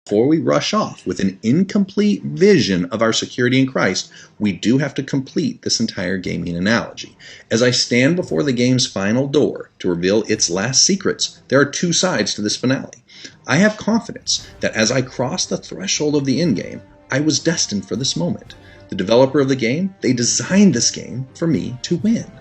Before we rush off with an incomplete vision of our security in Christ, we do have to complete this entire gaming analogy. As I stand before the game's final door to reveal its last secrets, there are two sides to this finale. I have confidence that as I cross the threshold of the endgame, I was destined for this moment. The developer of the game, they designed this game for me to win.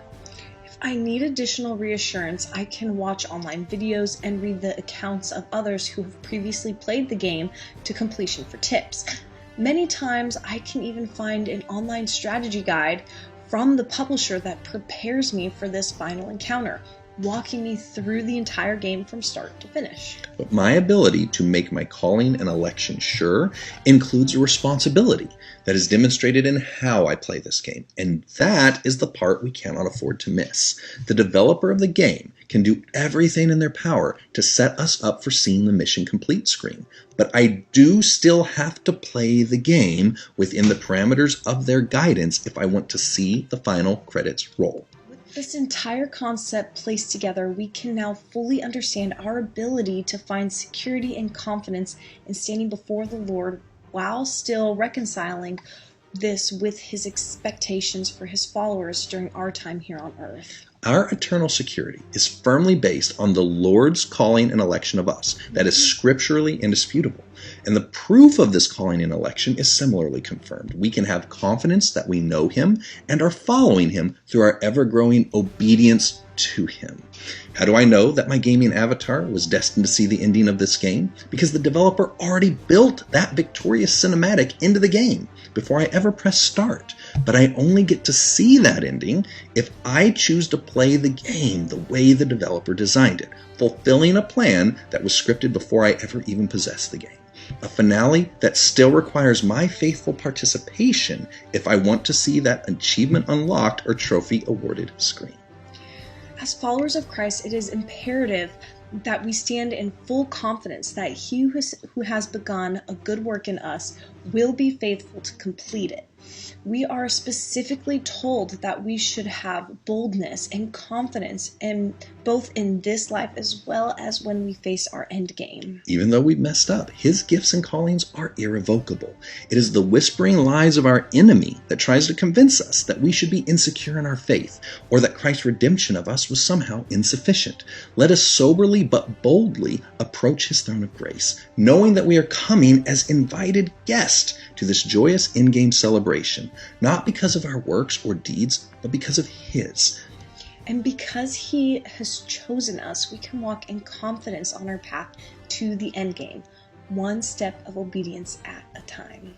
If I need additional reassurance, I can watch online videos and read the accounts of others who have previously played the game to completion for tips. Many times, I can even find an online strategy guide from the publisher that prepares me for this final encounter, walking me through the entire game from start to finish. But my ability to make my calling and election sure includes a responsibility that is demonstrated in how I play this game, and that is the part we cannot afford to miss. The developer of the game can do everything in their power to set us up for seeing the mission complete screen, but I do still have to play the game within the parameters of their guidance if I want to see the final credits roll. This entire concept placed together, we can now fully understand our ability to find security and confidence in standing before the Lord while still reconciling this with his expectations for his followers during our time here on earth. Our eternal security is firmly based on the Lord's calling and election of us. That is scripturally indisputable. And the proof of this calling and election is similarly confirmed. We can have confidence that we know him and are following him through our ever-growing obedience to him. How do I know that my gaming avatar was destined to see the ending of this game? Because the developer already built that victorious cinematic into the game before I ever press start. But I only get to see that ending if I choose to play the game the way the developer designed it, fulfilling a plan that was scripted before I ever even possessed the game. A finale that still requires my faithful participation if I want to see that achievement unlocked or trophy awarded screen. As followers of Christ, it is imperative that we stand in full confidence that he who has begun a good work in us will be faithful to complete it. We are specifically told that we should have boldness and confidence in both in this life as well as when we face our end game. Even though we've messed up, his gifts and callings are irrevocable. It is the whispering lies of our enemy that tries to convince us that we should be insecure in our faith, or that Christ's redemption of us was somehow insufficient. Let us soberly but boldly approach his throne of grace, knowing that we are coming as invited guests to this joyous in-game celebration, not because of our works or deeds, but because of his. And because he has chosen us, we can walk in confidence on our path to the end game, one step of obedience at a time.